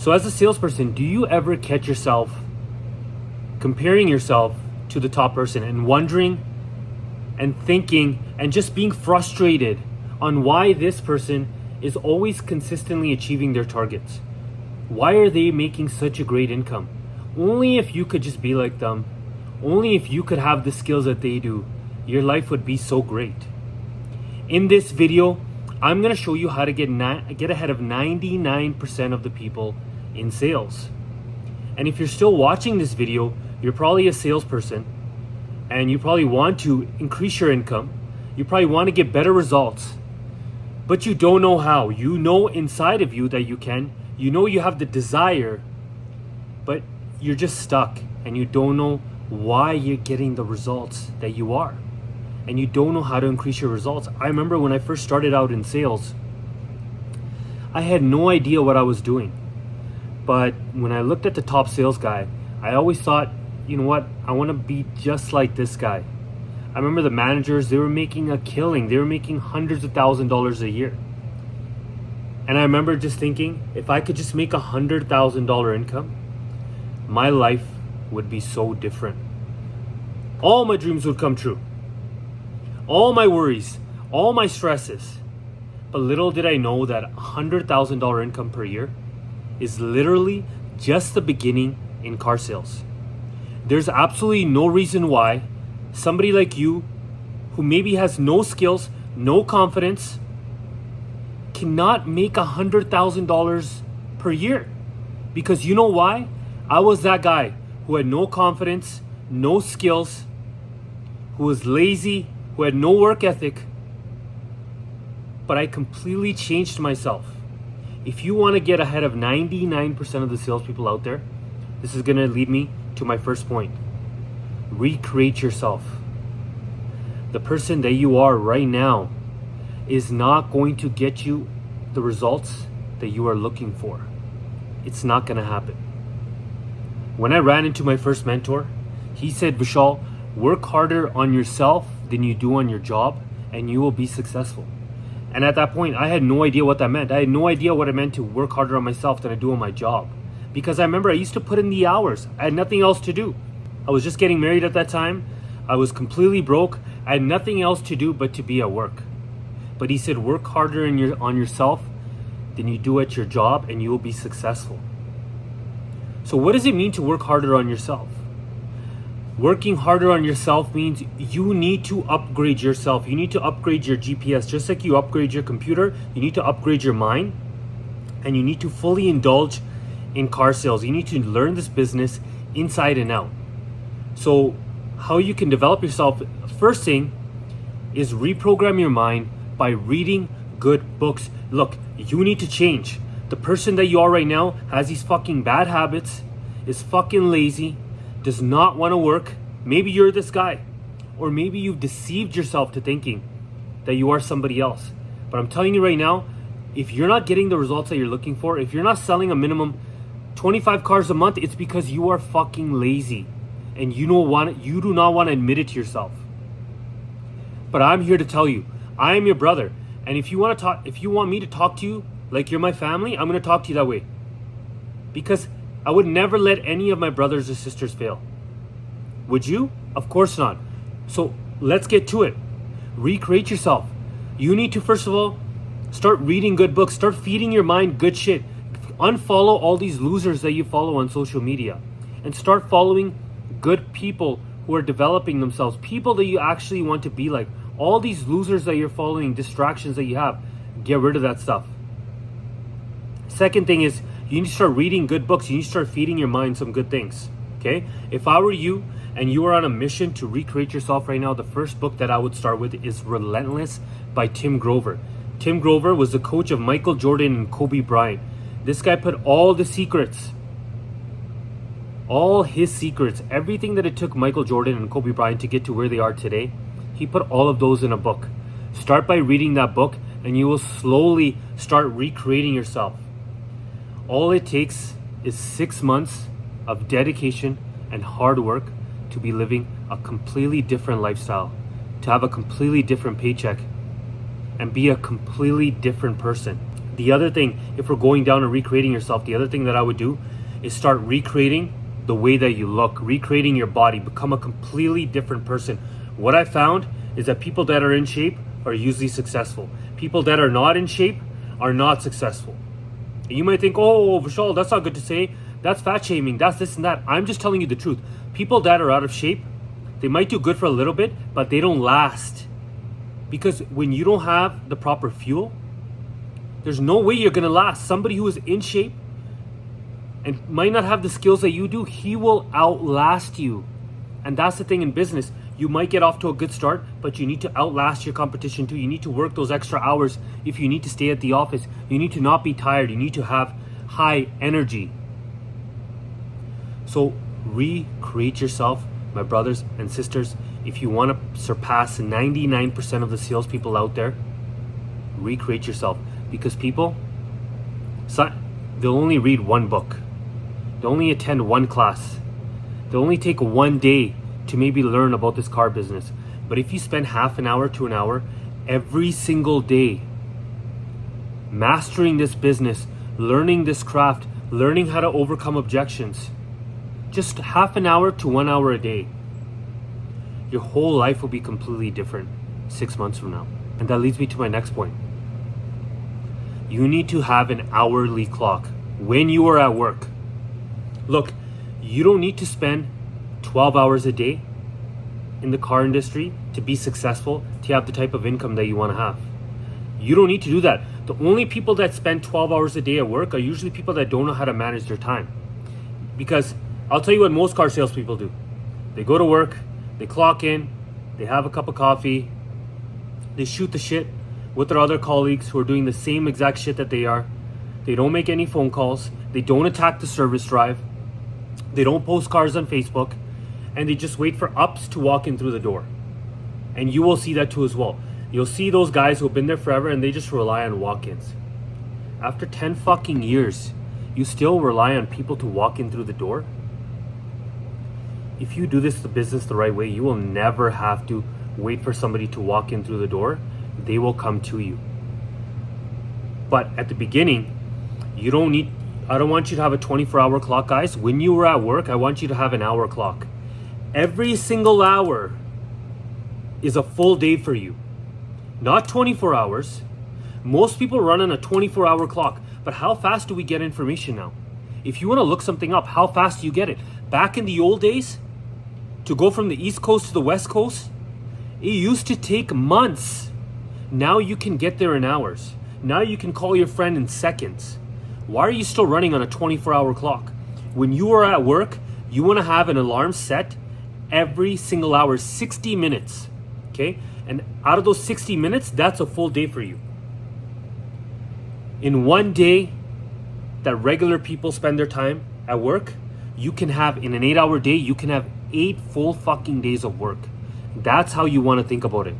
So as a salesperson, do you ever catch yourself comparing yourself to the top person and wondering and thinking and just being frustrated on why this person is always consistently achieving their targets? Why are they making such a great income? Only if you could just be like them, only if you could have the skills that they do, your life would be so great. In this video, I'm going to show you how to get ahead of 99% of the people in sales. And if you're still watching this video, you're probably a salesperson and you probably want to increase your income. You probably want to get better results, but you don't know how. You know inside of you that you can. You know you have the desire, but you're just stuck and you don't know why you're getting the results that you are. And you don't know how to increase your results. I remember when I first started out in sales, I had no idea what I was doing. But when I looked at the top sales guy, I always thought, you know what, I want to be just like this guy. I remember the managers, they were making a killing. They were making hundreds of $1,000s a year. And I remember just thinking, if I could just make $100,000 income, my life would be so different. All my dreams would come true. All my worries, all my stresses. But little did I know that $100,000 income per year is literally just the beginning in car sales. There's absolutely no reason why somebody like you, who maybe has no skills, no confidence, cannot make $100,000 per year. Because you know why? I was that guy who had no confidence, no skills, who was lazy, who had no work ethic, but I completely changed myself. If you want to get ahead of 99% of the salespeople out there, this is going to lead me to my first point. Recreate yourself. The person that you are right now is not going to get you the results that you are looking for. It's not going to happen. When I ran into my first mentor, he said, Vashal, work harder on yourself than you do on your job and you will be successful. And at that point, I had no idea what that meant. I had no idea what it meant to work harder on myself than I do on my job. Because I remember I used to put in the hours. I had nothing else to do. I was just getting married at that time. I was completely broke. I had nothing else to do but to be at work. But he said, work harder on yourself than you do at your job and you will be successful. So what does it mean to work harder on yourself? Working harder on yourself means you need to upgrade yourself. You need to upgrade your GPS. Just like you upgrade your computer, you need to upgrade your mind. And you need to fully indulge in car sales. You need to learn this business inside and out. So how you can develop yourself, first thing is reprogram your mind by reading good books. Look, you need to change. The person that you are right now has these fucking bad habits, is fucking lazy, does not want to work. Maybe you're this guy, or maybe you've deceived yourself to thinking that you are somebody else. But I'm telling you right now, if you're not getting the results that you're looking for, if you're not selling a minimum 25 cars a month, it's because you are fucking lazy and you do not want to admit it to yourself. But I'm here to tell you, I am your brother, and if you want me to talk to you like you're my family, I'm going to talk to you that way. Because I would never let any of my brothers or sisters fail. Would you? Of course not. So let's get to it. Recreate yourself. You need to, first of all, start reading good books. Start feeding your mind good shit. Unfollow all these losers that you follow on social media. And start following good people who are developing themselves. People that you actually want to be like. All these losers that you're following, distractions that you have, get rid of that stuff. Second thing is, you need to start reading good books. You need to start feeding your mind some good things. Okay? If I were you and you are on a mission to recreate yourself right now, the first book that I would start with is Relentless by Tim Grover. Tim Grover was the coach of Michael Jordan and Kobe Bryant. This guy put all the secrets, all his secrets, everything that it took Michael Jordan and Kobe Bryant to get to where they are today, he put all of those in a book. Start by reading that book and you will slowly start recreating yourself. All it takes is 6 months of dedication and hard work to be living a completely different lifestyle, to have a completely different paycheck, and be a completely different person. The other thing, if we're going down and recreating yourself, the other thing that I would do is start recreating the way that you look, recreating your body, become a completely different person. What I found is that people that are in shape are usually successful. People that are not in shape are not successful. And you might think, oh, Vashal, that's not good to say. That's fat shaming. That's this and that. I'm just telling you the truth. People that are out of shape, they might do good for a little bit, but they don't last. Because when you don't have the proper fuel, there's no way you're going to last. Somebody who is in shape and might not have the skills that you do, he will outlast you. And that's the thing in business. You might get off to a good start, but you need to outlast your competition too. You need to work those extra hours if you need to stay at the office. You need to not be tired. You need to have high energy. So recreate yourself, my brothers and sisters. If you want to surpass 99% of the salespeople out there, recreate yourself. Because people, they'll only read one book. They'll only attend one class. They'll only take one day to maybe learn about this car business. But if you spend half an hour to an hour every single day mastering this business, learning this craft, learning how to overcome objections, just half an hour to 1 hour a day, your whole life will be completely different 6 months from now. And that leads me to my next point. You need to have an hourly clock when you are at work. Look, you don't need to spend 12 hours a day in the car industry to be successful, to have the type of income that you want to have. You don't need to do that. The only people that spend 12 hours a day at work are usually people that don't know how to manage their time. Because I'll tell you what most car salespeople do. They go to work, they clock in, they have a cup of coffee, they shoot the shit with their other colleagues who are doing the same exact shit that they are. They don't make any phone calls. They don't attack the service drive. They don't post cars on Facebook. And they just wait for ups to walk in through the door. And you will see that too as well. You'll see those guys who have been there forever and they just rely on walk-ins. After 10 fucking years, you still rely on people to walk in through the door? If you do the business the right way, you will never have to wait for somebody to walk in through the door. They will come to you. But at the beginning, I don't want you to have a 24-hour clock, guys. When you are at work, I want you to have an hour clock. Every single hour is a full day for you. Not 24 hours. Most people run on a 24-hour clock. But how fast do we get information now? If you want to look something up, how fast do you get it? Back in the old days, to go from the East Coast to the West Coast, it used to take months. Now you can get there in hours. Now you can call your friend in seconds. Why are you still running on a 24-hour clock? When you are at work, you want to have an alarm set every single hour, 60 minutes, okay? And out of those 60 minutes, that's a full day for you. In one day that regular people spend their time at work, you can have, in an 8-hour day, you can have 8 full fucking days of work. That's how you want to think about it.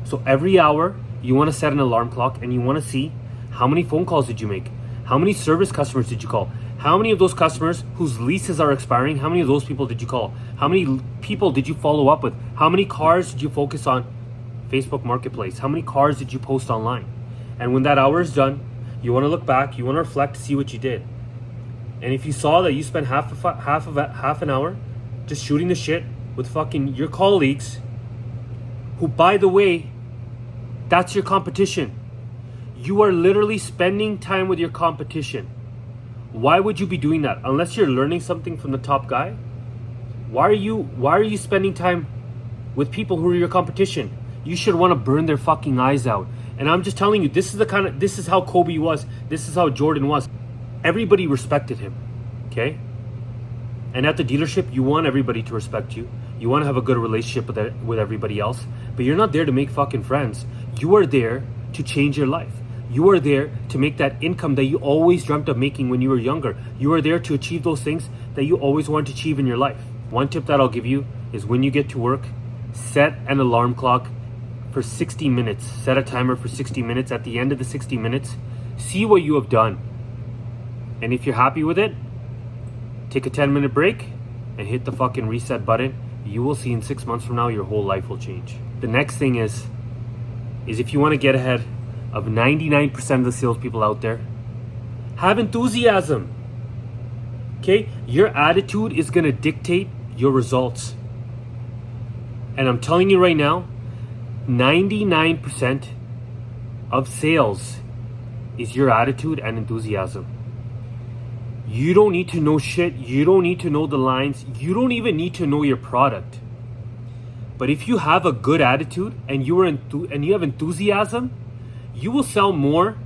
So every hour, you want to set an alarm clock and you want to see how many phone calls did you make? How many service customers did you call? How many of those customers whose leases are expiring, how many of those people did you call? How many people did you follow up with? How many cars did you focus on Facebook Marketplace? How many cars did you post online? And when that hour is done, you want to look back, you want to reflect, see what you did. And if you saw that you spent half an hour just shooting the shit with fucking your colleagues, who, by the way, that's your competition. You are literally spending time with your competition. Why would you be doing that? Unless you're learning something from the top guy. Why are you spending time with people who are your competition? You should want to burn their fucking eyes out. And I'm just telling you, this is how Kobe was. This is how Jordan was. Everybody respected him. Okay? And at the dealership, you want everybody to respect you. You want to have a good relationship with everybody else. But you're not there to make fucking friends. You are there to change your life. You are there to make that income that you always dreamt of making when you were younger. You are there to achieve those things that you always wanted to achieve in your life. One tip that I'll give you is when you get to work, set an alarm clock for 60 minutes. Set a timer for 60 minutes. At the end of the 60 minutes, see what you have done. And if you're happy with it, take a 10-minute break and hit the fucking reset button. You will see in 6 months from now, your whole life will change. The next thing is if you want to get ahead, of 99% of the salespeople out there. Have enthusiasm. Okay? Your attitude is going to dictate your results. And I'm telling you right now, 99% of sales is your attitude and enthusiasm. You don't need to know shit. You don't need to know the lines. You don't even need to know your product. But if you have a good attitude and you have enthusiasm, you will sell more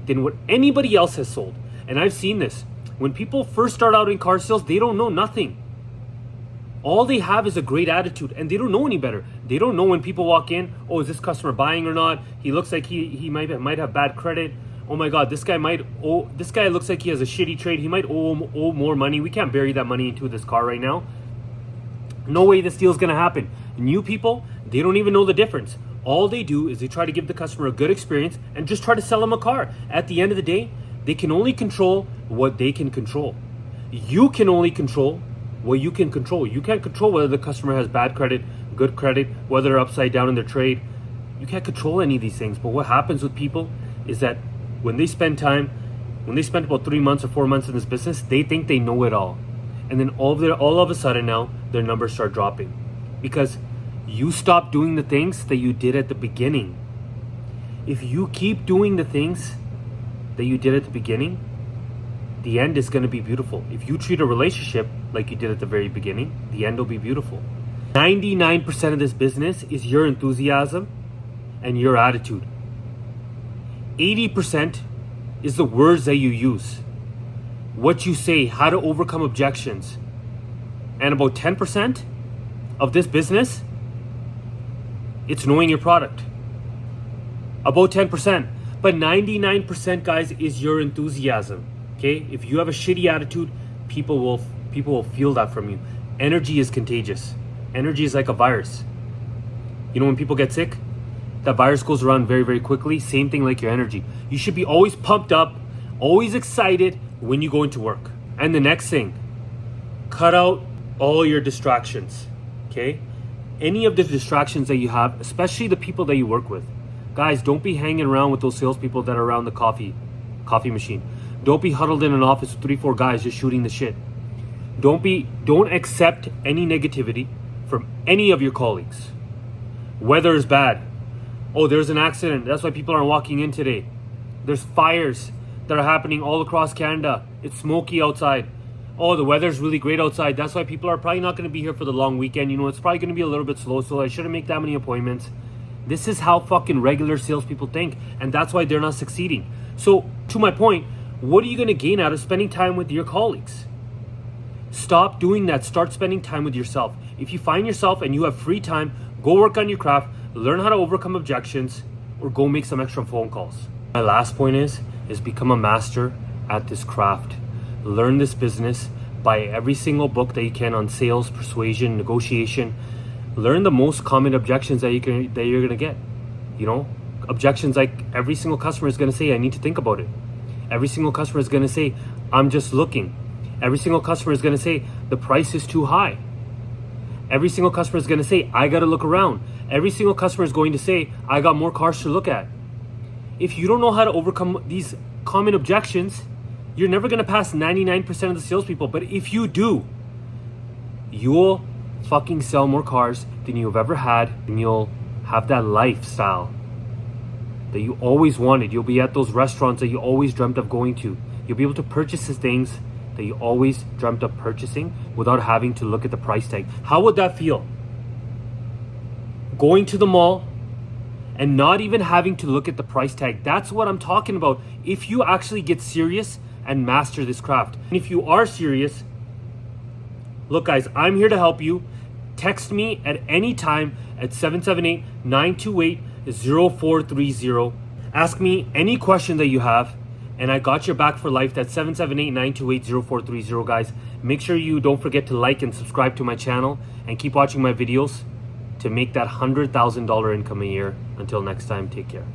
than what anybody else has sold. And I've seen this. When people first start out in car sales, they don't know nothing. All they have is a great attitude, and they don't know any better. They don't know when people walk in, oh, is this customer buying or not? He looks like he might have bad credit. Oh my God, this guy looks like he has a shitty trade. He might owe more money. We can't bury that money into this car right now. No way this deal's gonna happen. New people, they don't even know the difference. All they do is they try to give the customer a good experience and just try to sell them a car. At the end of the day, they can only control what they can control. You can only control what you can control. You can't control whether the customer has bad credit, good credit, whether they're upside down in their trade. You can't control any of these things. But what happens with people is that when they spend about 3 months or 4 months in this business, they think they know it all. And then all of a sudden now, their numbers start dropping. Because you stop doing the things that you did at the beginning. If you keep doing the things that you did at the beginning, the end is going to be beautiful. If you treat a relationship like you did at the very beginning, the end will be beautiful. 99% of this business is your enthusiasm and your attitude. 80% is the words that you use, what you say, how to overcome objections. And about 10% of this business, it's knowing your product. About 10%. But 99%, guys, is your enthusiasm. Okay? If you have a shitty attitude, people will feel that from you. Energy is contagious. Energy is like a virus. You know when people get sick? That virus goes around very, very quickly. Same thing like your energy. You should be always pumped up, always excited when you go into work. And the next thing, cut out all your distractions. Okay? Any of the distractions that you have, especially the people that you work with. Guys, don't be hanging around with those salespeople that are around the coffee machine. Don't be huddled in an office with 3-4 guys just shooting the shit. Don't accept any negativity from any of your colleagues. Weather is bad. Oh, there's an accident. That's why people aren't walking in today. There's fires that are happening all across Canada. It's smoky outside. Oh, the weather's really great outside. That's why people are probably not going to be here for the long weekend. You know, it's probably going to be a little bit slow, so I shouldn't make that many appointments. This is how fucking regular salespeople think, and that's why they're not succeeding. So, to my point, what are you going to gain out of spending time with your colleagues? Stop doing that. Start spending time with yourself. If you find yourself and you have free time, go work on your craft, learn how to overcome objections, or go make some extra phone calls. My last point is become a master at this craft. Learn this business. Buy every single book that you can on sales, persuasion, negotiation. Learn the most common objections that you're gonna get. You know, objections like every single customer is gonna say, I need to think about it. Every single customer is gonna say, I'm just looking. Every single customer is gonna say, the price is too high. Every single customer is gonna say, I gotta look around. Every single customer is going to say, I got more cars to look at. If you don't know how to overcome these common objections, you're never gonna pass 99% of the salespeople. But if you do, you'll fucking sell more cars than you've ever had, and you'll have that lifestyle that you always wanted. You'll be at those restaurants that you always dreamt of going to. You'll be able to purchase the things that you always dreamt of purchasing without having to look at the price tag. How would that feel? Going to the mall and not even having to look at the price tag. That's what I'm talking about. If you actually get serious and master this craft. And if you are serious, look guys, I'm here to help you. Text me at any time at 778-928-0430. Ask me any question that you have, and I got your back for life. That's 778-928-0430, guys. Make sure you don't forget to like and subscribe to my channel and keep watching my videos to make that $100,000 income a year. Until next time, take care.